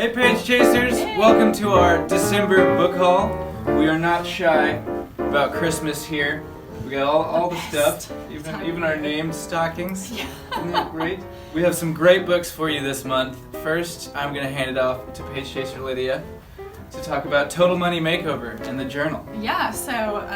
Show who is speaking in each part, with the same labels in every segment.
Speaker 1: Hey Page Chasers, welcome to our December book haul. We are not shy about Christmas here. We got all the stuff, even our named stockings.
Speaker 2: Yeah.
Speaker 1: Isn't that great? We have some great books for you this month. First, I'm going to hand it off to Page Chaser Lydia to talk about Total Money Makeover and the journal.
Speaker 2: Yeah, so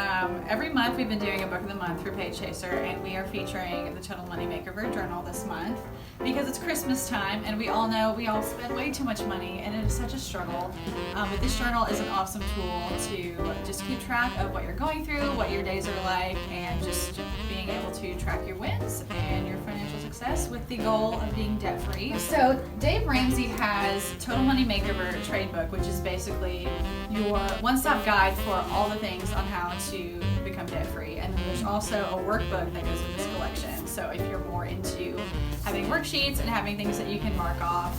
Speaker 2: every month we've been doing a book of the month for Page Chaser, and we are featuring the Total Money Makeover journal this month because it's Christmas time, and we all know we all spend way too much money, and it is such a struggle. But this journal is an awesome tool to just keep track of what you're going through, what your days are like, and just being able to track your wins and your financial success with the goal of being debt-free. So Dave Ramsey has Total Money Makeover trade book, which is basically your one-stop guide for all the things on how to become debt-free. And then there's also a workbook that goes with this collection. So if you're more into having worksheets and having things that you can mark off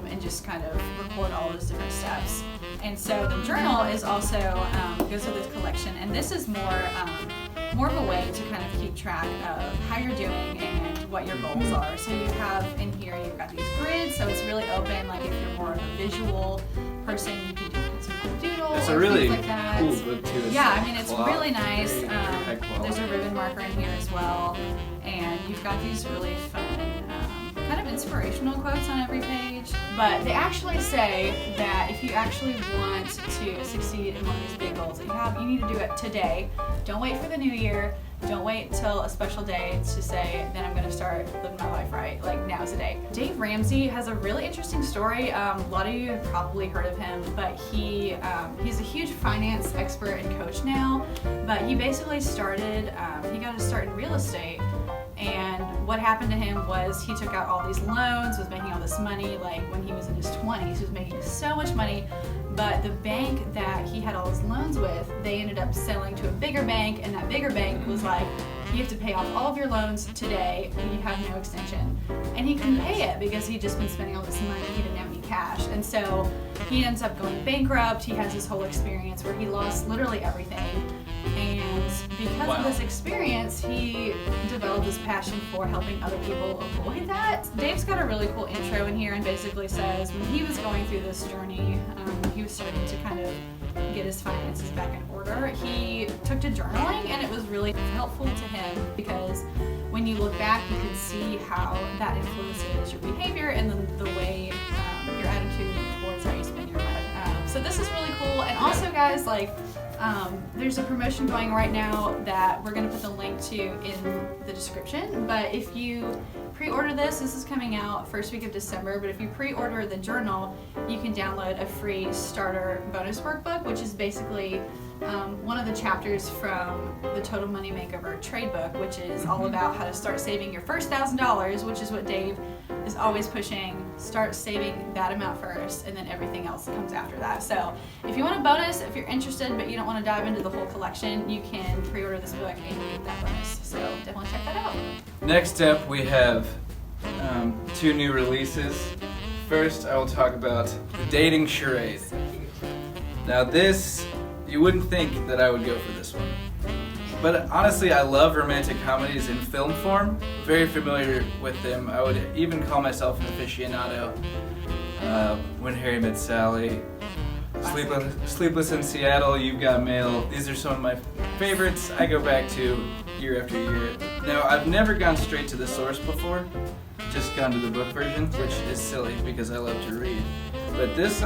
Speaker 2: and just kind of record all those different steps. And so the journal is also goes with this collection, and this is more of a way to kind of keep track of how you're doing and what your goals are. So you have in here, you've got these grids, so it's really open. Like if you're more of a visual person, you can do some kind of doodle.
Speaker 1: It's
Speaker 2: or
Speaker 1: a really
Speaker 2: things like that.
Speaker 1: cool book too.
Speaker 2: Yeah, I mean it's
Speaker 1: cloth,
Speaker 2: really nice.
Speaker 1: very high quality.
Speaker 2: There's a ribbon marker in here as well, and you've got these really fun kind of inspirational quotes on every page. But they actually say that if you actually want to succeed in one of these big goals that you have, you need to do it today. Don't wait for the new year. Don't wait till a special day to say, then I'm going to start living my life right. Like, now's the day. Dave Ramsey has a really interesting story. A lot of you have probably heard of him, but he's a huge finance expert and coach now. But he basically started, he got his start in real estate. And what happened to him was he took out all these loans, was making all this money, like when he was in his 20s, he was making so much money, but the bank that he had all his loans with, they ended up selling to a bigger bank, and that bigger bank was like, you have to pay off all of your loans today, and you have no extension. And he couldn't pay it because he'd just been spending all this money, he didn't have any cash. And so he ends up going bankrupt. He has this whole experience where he lost literally everything. And because of this experience, he developed this passion for helping other people avoid that. Dave's got a really cool intro in here and basically says when he was going through this journey, he was starting to kind of get his finances back in order. He took to journaling, and it was really helpful to him because when you look back, you can see how that influences your behavior and the way your attitude towards how you spend your money. So this is really cool. And also, guys, like, there's a promotion going right now that we're going to put the link to in the description, but if you pre-order this is coming out first week of December, but if you pre-order the journal, you can download a free starter bonus workbook, which is basically one of the chapters from the Total Money Makeover trade book, which is all about how to start saving your first $1,000, which is what Dave is always pushing. Start saving that amount first, and then everything else comes after that. So if you want a bonus, if you're interested but you don't want to dive into the whole collection, you can pre-order this book and get that bonus. So definitely check that out.
Speaker 1: Next up, we have two new releases. First, I will talk about the dating charade. Now this, you wouldn't think that I would go for this one. But honestly, I love romantic comedies in film form. Very familiar with them. I would even call myself an aficionado. When Harry Met Sally, Sleepless in Seattle, You've Got Mail. These are some of my favorites I go back to year after year. Now, I've never gone straight to the source before. Just gone to the book version, which is silly because I love to read. But this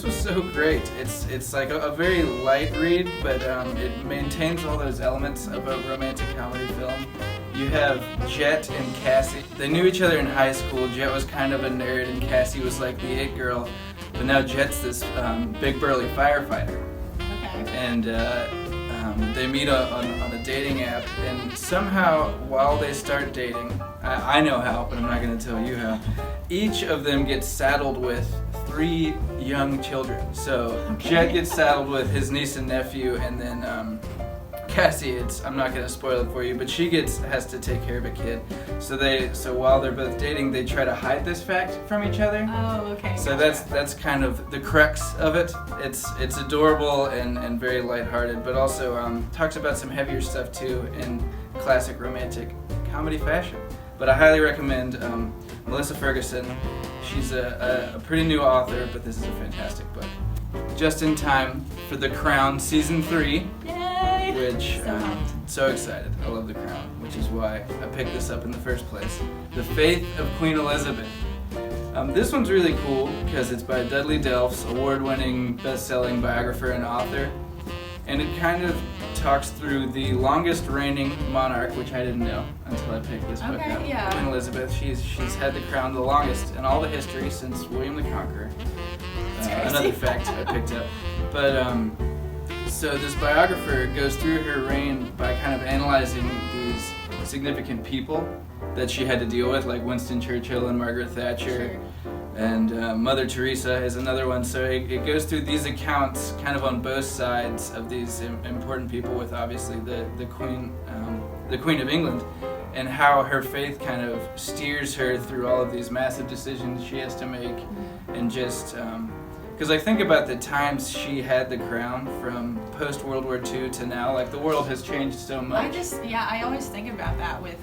Speaker 1: was so great. It's like a very light read, but it maintains all those elements of a romantic comedy film. You have Jet and Cassie. They knew each other in high school. Jet was kind of a nerd, and Cassie was like the it girl. But now Jet's this big burly firefighter.
Speaker 2: Okay.
Speaker 1: And they meet on a dating app, and somehow while they start dating, I know how, but I'm not going to tell you how, each of them gets saddled with 3 young children. So Jet gets saddled with his niece and nephew, and then Cassie, I'm not going to spoil it for you, but she has to take care of a kid. So while they're both dating, they try to hide this fact from each other.
Speaker 2: Oh, okay.
Speaker 1: So that's kind of the crux of it. It's adorable and very lighthearted, but also talks about some heavier stuff too in classic romantic comedy fashion. But I highly recommend Melissa Ferguson. She's a pretty new author, but this is a fantastic book. Just in time for The Crown Season 3,
Speaker 2: Yay!
Speaker 1: which so excited. I love The Crown, which is why I picked this up in the first place. The Faith of Queen Elizabeth. This one's really cool because it's by Dudley Delffs, award-winning, best-selling biographer and author, and it kind of talks through the longest reigning monarch, which I didn't know until I picked this book up.
Speaker 2: Yeah.
Speaker 1: Queen Elizabeth. She's had the crown the longest in all the history since William the Conqueror. Another fact I picked up. But so this biographer goes through her reign by kind of analyzing these significant people that she had to deal with, like Winston Churchill and Margaret Thatcher.
Speaker 2: Sure.
Speaker 1: And Mother Teresa is another one. So it goes through these accounts kind of on both sides of these important people, with obviously the Queen of England, and how her faith kind of steers her through all of these massive decisions she has to make. And just because I think about the times she had the crown from post World War II to now, like the world has changed so much.
Speaker 2: I always think about that with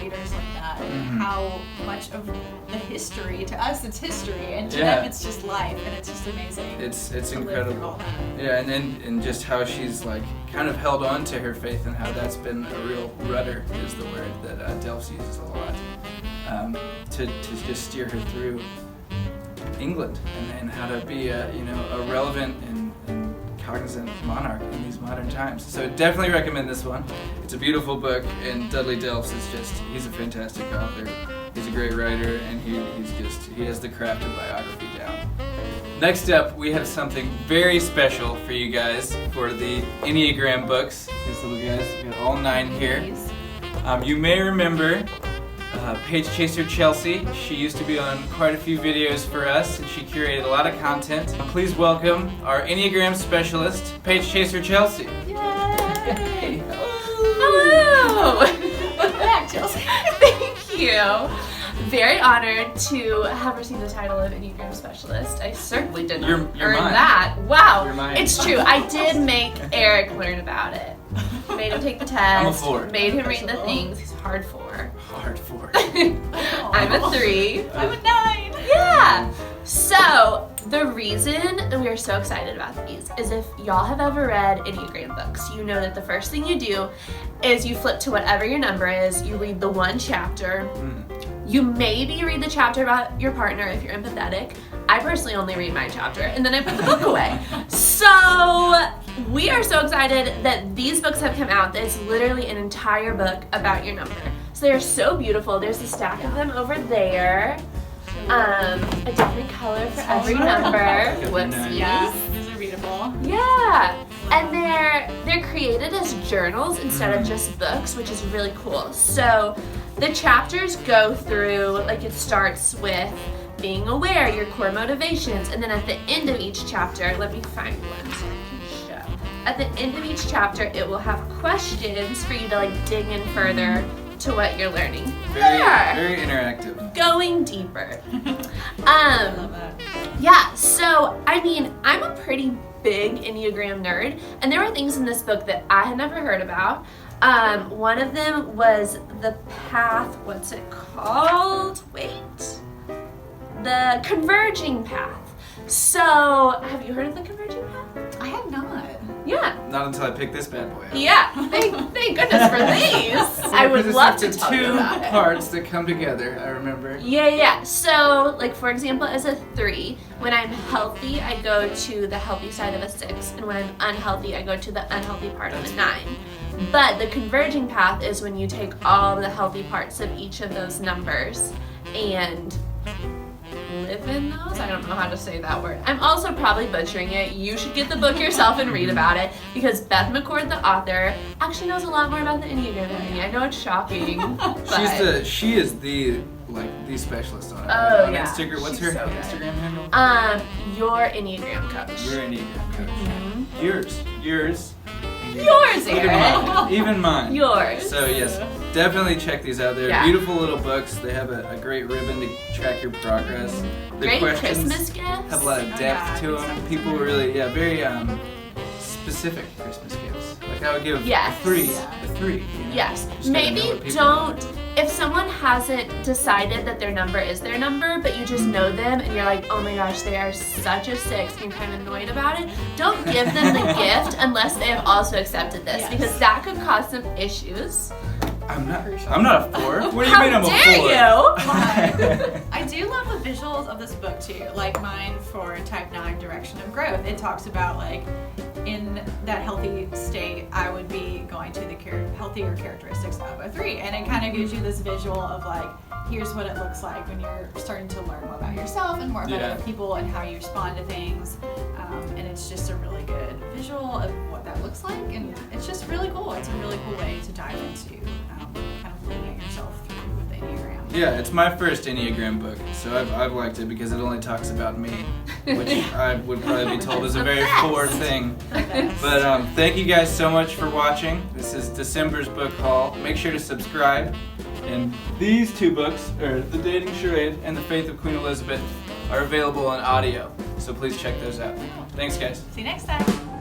Speaker 2: leaders like that, and how much of the history, to us it's history, and to them it's just life, and it's just amazing.
Speaker 1: It's
Speaker 2: to live through
Speaker 1: incredible.
Speaker 2: all that.
Speaker 1: Yeah, and just how she's like kind of held on to her faith, and how that's been a real rudder is the word that Delffs uses a lot, to just steer her through England, and how to be a relevant and cognizant monarch in these modern times. So definitely recommend this one. It's a beautiful book, and Dudley Delffs he's a fantastic author. He's a great writer, and he has the craft of biography down. Next up, we have something very special for you guys for the Enneagram Books. These little guys, we got all 9 here. You may remember Page Chaser Chelsea. She used to be on quite a few videos for us, and she curated a lot of content. Please welcome our Enneagram specialist, Page Chaser Chelsea.
Speaker 3: Yay! Hello!
Speaker 2: Welcome back, Chelsea.
Speaker 3: Thank you. Very honored to have received the title of Enneagram Specialist. I certainly did not
Speaker 1: You're
Speaker 3: earn
Speaker 1: mine.
Speaker 3: that. Wow.
Speaker 1: You're mine.
Speaker 3: It's true. I did make Eric learn about it. Made him take the test.
Speaker 1: I'm a 4.
Speaker 3: Made him read the things. He's hard 4.
Speaker 1: Hard 4.
Speaker 3: I'm a 3.
Speaker 2: I'm a 9.
Speaker 3: Yeah. So the reason that we are so excited about these is if y'all have ever read Enneagram books, you know that the first thing you do is you flip to whatever your number is, you read the one chapter. You maybe read the chapter about your partner if you're empathetic. I personally only read my chapter, and then I put the book away. So we are so excited that these books have come out. There's literally an entire book about your number. So they're so beautiful. There's a stack of them over there. A different color for every number. Whoopsies.
Speaker 2: Yeah, these are readable.
Speaker 3: Yeah, and they're created as journals instead of just books, which is really cool. So the chapters go through, like it starts with being aware, your core motivations, and then at the end of each chapter, let me find one so I can show. At the end of each chapter, it will have questions for you to like dig in further to what you're learning.
Speaker 1: Very interactive.
Speaker 3: Going deeper.
Speaker 2: I love that.
Speaker 3: Yeah, so I mean, I'm a pretty big Enneagram nerd, and there were things in this book that I had never heard about. One of them was the path, what's it called? Wait. The converging path. So, have you heard of the converging path?
Speaker 2: I have not.
Speaker 3: Yeah.
Speaker 1: Not until I picked this bad boy up.
Speaker 3: Yeah. Thank goodness for these. I would
Speaker 1: Because
Speaker 3: love to
Speaker 1: it's
Speaker 3: tell you
Speaker 1: two
Speaker 3: about it.
Speaker 1: parts that come together, I remember.
Speaker 3: Yeah. So, like for example, as a 3, when I'm healthy, I go to the healthy side of a 6, and when I'm unhealthy, I go to the unhealthy part of a 9. But the converging path is when you take all the healthy parts of each of those numbers and live in those? I don't know how to say that word. I'm also probably butchering it. You should get the book yourself and read about it, because Beth McCord, the author, actually knows a lot more about the Enneagram than me. I know it's shocking, but
Speaker 1: She is the specialist on it.
Speaker 3: Oh,
Speaker 1: On
Speaker 3: yeah.
Speaker 1: Instagram. What's
Speaker 3: She's
Speaker 1: her
Speaker 3: so good.
Speaker 1: Instagram handle?
Speaker 3: Your Enneagram coach.
Speaker 1: You're an Enneagram coach.
Speaker 3: Mhm.
Speaker 1: Yours.
Speaker 3: Yours,
Speaker 1: Even
Speaker 3: Eric.
Speaker 1: mine. Even mine.
Speaker 3: Yours.
Speaker 1: So yes, definitely check these out. They're
Speaker 3: Yeah.
Speaker 1: beautiful little books. They have a great ribbon to track your progress. The
Speaker 3: Great
Speaker 1: questions
Speaker 3: Christmas gifts.
Speaker 1: have a lot of depth to them. People really, very specific Christmas gifts. Like I would give
Speaker 3: Yes.
Speaker 1: a three. You know?
Speaker 3: Yes.
Speaker 1: Just gotta know
Speaker 3: Maybe
Speaker 1: what people
Speaker 3: don't
Speaker 1: want.
Speaker 3: if someone hasn't decided that their number is their number, but you just know them and you're like, oh my gosh, they are such a 6 and you're kind of annoyed about it, don't give them the gift unless they have also accepted this, because that could cause some issues.
Speaker 1: I'm not a 4. What do you
Speaker 3: How
Speaker 1: mean I'm a 4?
Speaker 3: dare you?
Speaker 2: I do love the visuals of this book too. Like mine for Type 9 Direction of Growth. It talks about like in that healthy state, I would be going to the healthier characteristics of a 3. And it kind of gives you this visual of like, here's what it looks like when you're starting to learn more about yourself and more about other people and how you respond to things. And it's just a really good visual of what that looks like. And it's just really cool. It's a really cool way to dive into kind of looking at yourself through with the Enneagram.
Speaker 1: Yeah, it's my first Enneagram book, so I've liked it because it only talks about me, which I would probably be told is a very 4 thing. But thank you guys so much for watching. This is December's book haul. Make sure to subscribe. And these 2 books, or The Dating Charade and The Faith of Queen Elizabeth, are available on audio, so please check those out. Thanks, guys.
Speaker 2: See you next time.